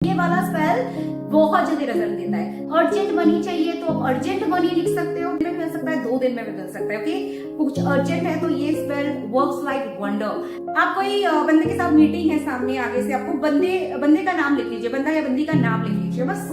ये वाला स्पेल बहुत जल्दी रिजल्ट देता है। अर्जेंट मनी चाहिए तो आप अर्जेंट मनी लिख सकते हो, दिन में मिल सकता है, 2 दिन में भी मिल सकता है। ओके, कुछ अर्जेंट है तो ये स्पेल वर्क्स लाइक वंडर। आप कोई बंदे के साथ मीटिंग है सामने, आगे से आपको बंदे का नाम लिख लीजिए, बंदा या बंदी का नाम लिख लीजिए बस।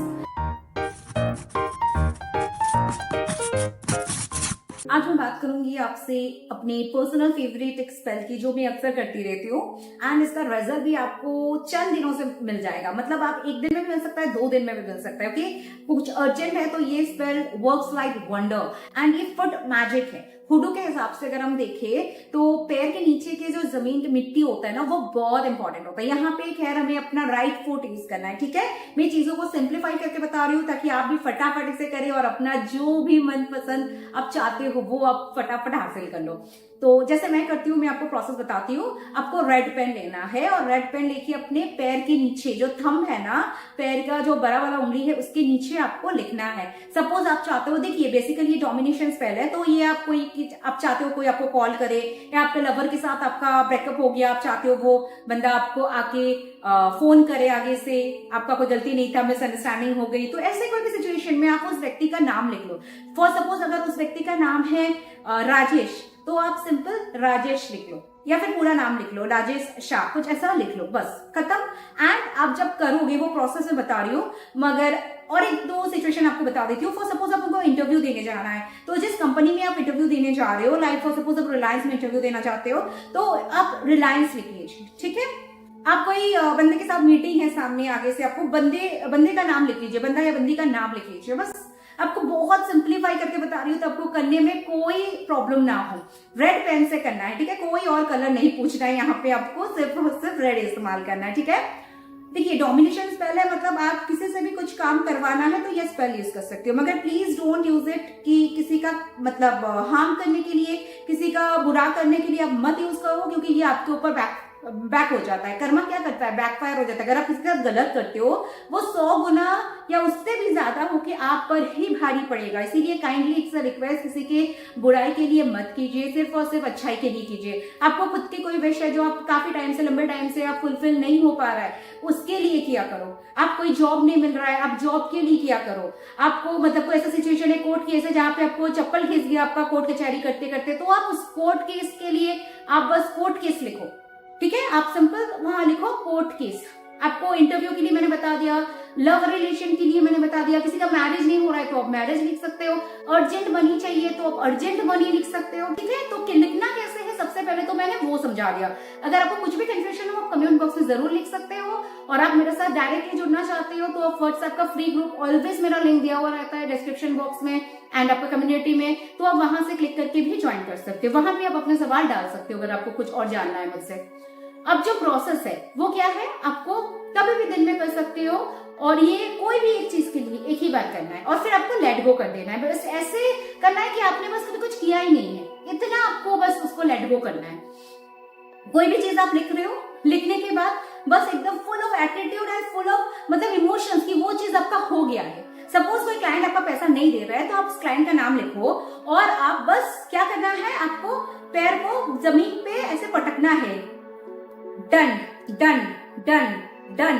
आज मैं बात करूंगी आपसे अपने पर्सनल फेवरेट एक स्पेल की, जो मैं अक्सर करती रहती हूँ, एंड इसका रिजल्ट भी आपको चंद दिनों से मिल जाएगा। मतलब आप 1 दिन में भी मिल सकता है, 2 दिन में भी मिल सकता है। ओके, कुछ अर्जेंट है तो ये spell works like wonder and ये फुट मैजिक है। हुडू के हिसाब से अगर हम देखें तो पैर के नीचे के जो जमीन की मिट्टी होता है ना, वो बहुत इंपॉर्टेंट होता है। यहाँ पे खैर हमें अपना राइट फुट यूज करना है, ठीक है। मैं चीजों को सिंप्लीफाई करके बता रही हूँ ताकि आप भी फटाफट इसे करें और अपना जो भी मनपसंद आप चाहते हो वो आप फटाफट हासिल कर लो। तो जैसे मैं करती हूँ, मैं आपको प्रोसेस बताती हूँ। आपको रेड पेन लेना है और रेड पेन लेके अपने पैर के नीचे जो थंब है ना, पैर का जो बड़ा वाला उंगली है उसके नीचे आपको लिखना है। सपोज आप चाहते हो, देखिए बेसिकली ये डोमिनेशन स्पेल है, तो ये आप चाहते हो कोई आपको कॉल करे या आपके लवर के साथ आपका ब्रेकअप हो गया, आप चाहते हो वो बंदा आपको आके फोन करे आगे से, आपका कोई गलती नहीं था, मिसअंडरस्टैंडिंग हो गई, तो ऐसे कोई भी सिचुएशन में आप उस व्यक्ति का नाम लिख लो। फॉर सपोज अगर उस व्यक्ति का नाम है राजेश, तो आप सिंपल राजेश लिख लो, या फिर पूरा नाम लिख लो, राजेश शाह, कुछ ऐसा लिख लो, बस खत्म। एंड आप जब करोगे, वो प्रोसेस में बता रही हूँ, मगर और 1-2 सिचुएशन आपको बता देती हूँ। फॉर सपोज आपको इंटरव्यू देने जाना है, तो जिस कंपनी में आप इंटरव्यू देने जा रहे हो, लाइक फॉर सपोज आप रिलायंस में इंटरव्यू देना चाहते हो, तो आप रिलायंस लिख लीजिए, ठीक है। आप कोई बंदे के साथ मीटिंग है सामने, आगे से आपको बंदे का नाम लिख लीजिए, बंदा या बंदी का नाम लिख लीजिए बस। आपको बहुत सिंप्लीफाई करके बता रही हूँ, तो आपको करने में कोई प्रॉब्लम ना हो। रेड पेन से करना है, ठीक है, कोई और कलर नहीं पूछना है यहाँ पे, आपको सिर्फ और सिर्फ रेड इस्तेमाल करना है, ठीक है। देखिए डोमिनेशन स्पेल है, मतलब आप किसी से भी कुछ काम करवाना है तो ये स्पेल यूज कर सकते हो, मगर प्लीज डोंट यूज इट कि किसी का मतलब हार्म करने के लिए, किसी का बुरा करने के लिए आप मत यूज करो, क्योंकि ये आपके ऊपर बैक हो जाता है। कर्मा क्या करता है, बैकफायर हो जाता है। अगर आप किसी का गलत करते हो, वो 100 गुना या उससे भी ज्यादा होके आप पर ही भारी पड़ेगा। इसीलिए काइंडली इट्स अ रिक्वेस्ट, किसी के बुराई के लिए मत कीजिए, सिर्फ और सिर्फ अच्छाई के लिए कीजिए। आपको खुद की कोई विश है जो आप काफी टाइम से, लंबे टाइम से आप फुलफिल नहीं हो पा रहा है, उसके लिए किया करो। आप कोई जॉब नहीं मिल रहा है, आप जॉब के लिए किया करो। आपको मतलब कोई ऐसा सिचुएशन है, कोर्ट केस है, जहां पे आपको चप्पल खींच गया आपका कोर्ट कचहरी करते करते, तो आप उस कोर्ट केस के लिए आप बस कोर्ट केस लिखो, ठीक है। आप सिंपल वहां लिखो कोर्ट केस। आपको इंटरव्यू के लिए मैंने बता दिया, लव रिलेशन के लिए मैंने बता दिया, किसी का मैरिज नहीं हो रहा है तो आप मैरिज लिख सकते हो, अर्जेंट मनी चाहिए तो आप अर्जेंट मनी लिख सकते हो, ठीक है। तो लिखना कैसे है, सबसे पहले तो मैंने वो समझा दिया। अगर आपको कुछ भी कंफ्यूजन हो, आप कमेंट बॉक्स में जरूर लिख सकते हो, और आप मेरे साथ डायरेक्टली जुड़ना चाहते हो तो आप व्हाट्सएप का फ्री ग्रुप, ऑलवेज मेरा लिंक दिया हुआ रहता है डिस्क्रिप्शन बॉक्स में एंड आपका कम्युनिटी में, तो आप वहां से क्लिक करके भी ज्वाइन कर सकते हो। वहां भी आप अपने सवाल डाल सकते हो अगर आपको कुछ और जानना है मुझसे। अब जो प्रोसेस है वो क्या है, आपको कभी भी दिन में कर सकते हो, और ये कोई भी एक चीज के लिए एक ही बार करना है, और फिर आपको लेट गो कर देना है। बस ऐसे करना है कि आपने बस कभी कुछ किया ही नहीं है, इतना आपको बस उसको लेट गो करना है। कोई भी चीज आप लिख रहे हो, लिखने के बाद बस एकदम full of attitude and full of मतलब इमोशंस की वो चीज आपका हो गया है। सपोज कोई क्लाइंट आपका पैसा नहीं दे रहा है, तो आप उस क्लाइंट का नाम लिखो, और आप बस क्या करना है, आपको पैर को जमीन पे ऐसे पटकना है, done done done done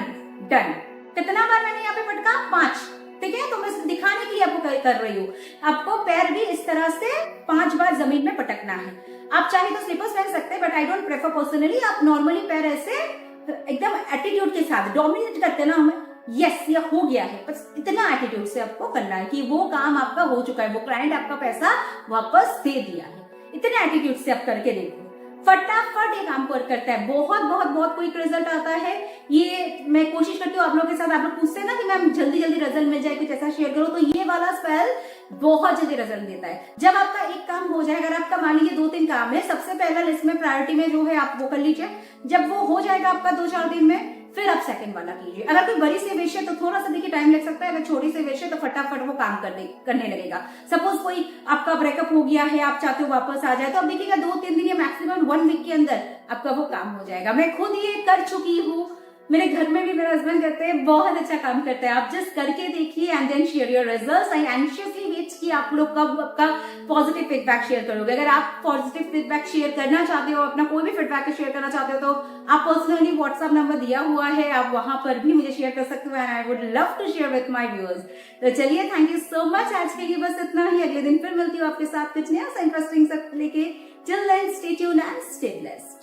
done. कितना बार मैंने यहाँ पे पटका, 5, ठीक है। तो मैं दिखाने के लिए आपको कर रही हूँ, आपको पैर भी इस तरह से 5 बार जमीन में पटकना है। आप चाहे तो स्लीपर्स पहन सकते हैं, but I don't prefer personally. आप नॉर्मली पैर ऐसे एकदम एटीट्यूड के साथ डोमिनेट करते ना हमें, यस ये हो गया है, बस इतना एटीट्यूड से आपको करना है कि वो काम आपका हो चुका है, वो क्लाइंट आपका पैसा वापस दे दिया है। इतने एटीट्यूड से आप करके देखो, फटाफट ये काम करता है, बहुत बहुत बहुत क्विक रिजल्ट आता है। ये मैं कोशिश करती हूँ आप लोगों के साथ, आप लोग पूछते हैं ना कि मैम जल्दी जल्दी रिजल्ट मिल जाए, कुछ ऐसा शेयर करो, तो ये वाला स्पेल बहुत जल्दी रिजल्ट देता है। जब आपका एक काम हो जाएगा, अगर आपका मान लीजिए 2-3 काम है, सबसे पहला लिस्ट में प्रायोरिटी में जो है आप वो कर लीजिए। जब वो हो जाएगा आपका 2-4 दिन में, फिर आप सेकंड वाला कीजिए। अगर कोई बड़ी सी विश है तो थोड़ा सा देखिए टाइम लग सकता है, अगर छोटी सी विश है तो फटाफट वो काम करने लगेगा। सपोज कोई आपका ब्रेकअप हो गया है, आप चाहते हो वापस आ जाए, तो आप देखिएगा 2-3 दिन या मैक्सिमम 1 वीक के अंदर आपका वो काम हो जाएगा। मैं खुद ये कर चुकी हूँ, मेरे घर में भी मेरे हस्बैंड कहते हैं बहुत अच्छा काम करते हैं, आप जस्ट करके देखिए and then share your results. I anxiously wait कि आप लोग कब आपका पॉजिटिव फीडबैक शेयर करोगे। अगर आप पॉजिटिव फीडबैक शेयर करना चाहते हो, अपना कोई भी फीडबैक शेयर करना चाहते हो, तो आप पर्सनली व्हाट्सएप नंबर दिया हुआ है, आप वहां पर भी मुझे शेयर कर सकते हो and I would love to share with my viewers. तो चलिए, थैंक यू सो मच, आज के लिए बस इतना ही। अगले दिन फिर मिलती हूँ आपके साथ कुछ नया इंटरेस्टिंग सब लेके। Till then stay tuned and stay blessed.